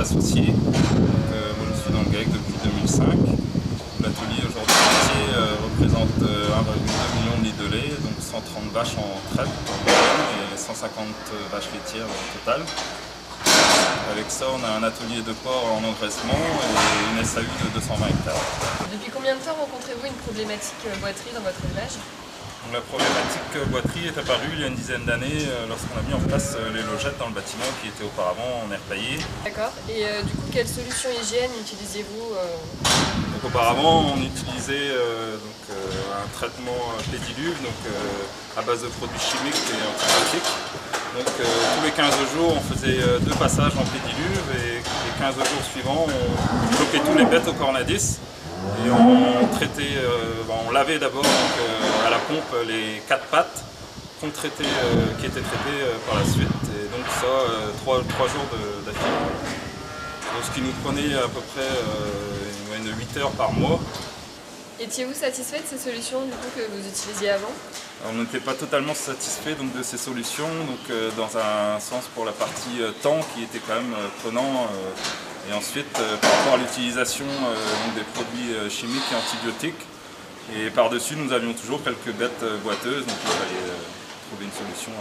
associé. Moi je suis dans le GAEC depuis 2005. L'atelier aujourd'hui représente 1,2 million de litres de lait, donc 130 vaches en traite et 150 vaches laitières au total. Avec ça, on a un atelier de porc en engraissement et une SAU de 220 hectares. Depuis combien de temps rencontrez-vous une problématique boiterie dans votre élevage? La problématique boiterie est apparue il y a une dizaine d'années lorsqu'on a mis en place les logettes dans le bâtiment qui était auparavant en air paillé. D'accord. Et du coup, quelle solution hygiène utilisiez-vous Donc, auparavant, on utilisait un traitement pédiluve à base de produits chimiques et antibiotiques. Donc tous les 15 jours, on faisait 2 passages en pédiluve et les 15 jours suivants, on bloquait tous les bêtes au cornadis. Et on traitait, on lavait d'abord à la pompe les 4 pattes qui étaient traitées par la suite. Et donc ça, 3 jours d'affilée. Ce qui nous prenait à peu près une moyenne de 8 heures par mois. Étiez-vous satisfait de ces solutions du coup, que vous utilisiez avant? On n'était pas totalement satisfait de ces solutions, dans un sens pour la partie temps qui était quand même prenant. Et ensuite, par rapport à l'utilisation des produits chimiques et antibiotiques. Et par-dessus, nous avions toujours quelques bêtes boiteuses, donc il fallait trouver une solution.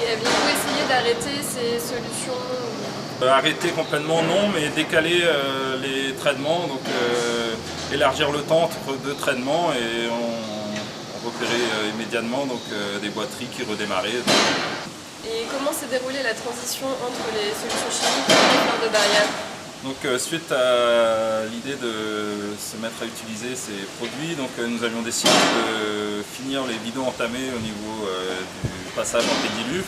Et aviez-vous essayé d'arrêter ces solutions? Arrêter complètement non, mais décaler les traitements, élargir le temps entre 2 traitements et on repérait immédiatement des boiteries qui redémarraient. Et comment s'est déroulée la transition entre les solutions chimiques et les fleurs de variable? Suite à l'idée de se mettre à utiliser ces produits, nous avions décidé de finir les bidons entamés au niveau du passage en pédiluve.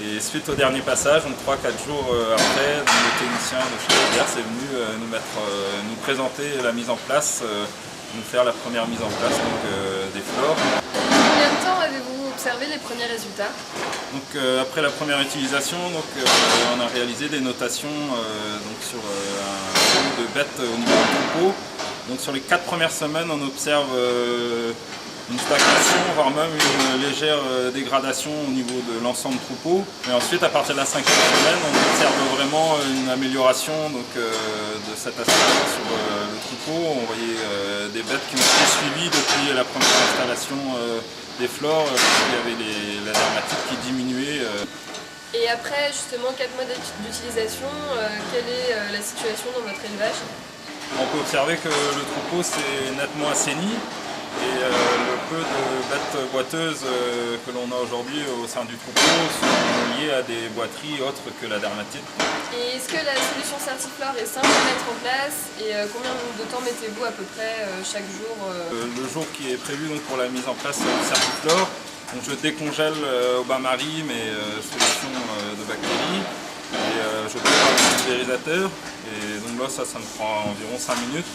Et suite au dernier passage, 3-4 jours après, le technicien de chez Eders est venu nous présenter la mise en place, nous faire la première mise en place des flores. Combien de temps avez-vous observé les premiers résultats? Après la première utilisation, on a réalisé des notations sur un nombre de bêtes au niveau du troupeau. Sur les 4 premières semaines, on observe une stagnation, voire même une légère dégradation au niveau de l'ensemble du troupeau. Mais ensuite, à partir de la 5e semaine, on observe vraiment une amélioration de cet aspect sur le troupeau. On voyait des bêtes qui ont été suivies depuis la première installation des flores. Il y avait la dermatite qui diminuait. Et après justement 4 mois d'utilisation, quelle est la situation dans votre élevage? On peut observer que le troupeau s'est nettement assaini. Et le peu de bêtes boiteuses que l'on a aujourd'hui au sein du troupeau sont liées à des boiteries autres que la dermatite. Et est-ce que la solution Certiflore est simple à mettre en place? Et combien de temps mettez-vous à peu près chaque jour? Le jour qui est prévu pour la mise en place du Certiflore, je décongèle au bain-marie mes solutions de bactéries et je prépare le pulvérisateur. Et donc là, ça me prend environ 5 minutes.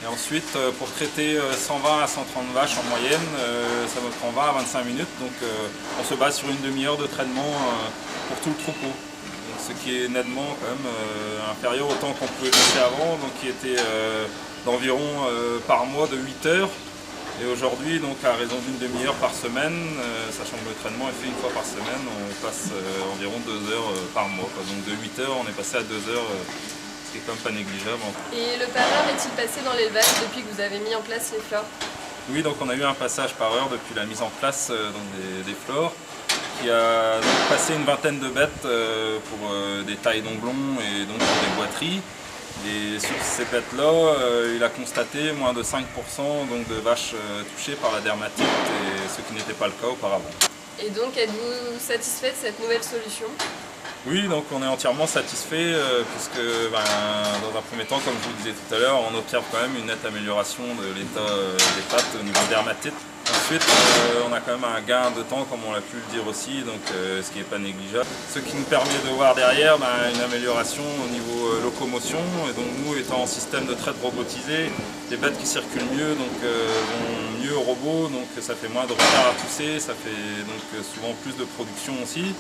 Et ensuite, pour traiter 120 à 130 vaches en moyenne, ça me prend 20 à 25 minutes. Donc on se base sur une demi-heure de traitement pour tout le troupeau. Donc, ce qui est nettement quand même inférieur au temps qu'on pouvait passer avant, qui était d'environ par mois de 8 heures. Et aujourd'hui, à raison d'une demi-heure par semaine, sachant que le traitement est fait une fois par semaine, on passe environ 2 heures par mois. Donc de 8 heures, on est passé à 2 heures. C'est quand même pas négligeable. Et le par heure est-il passé dans l'élevage depuis que vous avez mis en place les flores? Oui, on a eu un passage par heure depuis la mise en place des flores qui a passé une vingtaine de bêtes pour des tailles d'onglons et pour des boiteries. Et sur ces bêtes-là, il a constaté moins de 5% de vaches touchées par la dermatite, et ce qui n'était pas le cas auparavant. Et donc êtes-vous satisfait de cette nouvelle solution? Oui, on est entièrement satisfait puisque dans un premier temps, comme je vous le disais tout à l'heure, on observe quand même une nette amélioration de l'état des pattes au niveau dermatite. Ensuite, on a quand même un gain de temps, comme on l'a pu le dire aussi, ce qui n'est pas négligeable. Ce qui nous permet de voir derrière une amélioration au niveau locomotion. Et donc nous, étant en système de traite robotisé, des bêtes qui circulent mieux, vont mieux au robot, ça fait moins de retard à pousser, ça fait souvent plus de production aussi.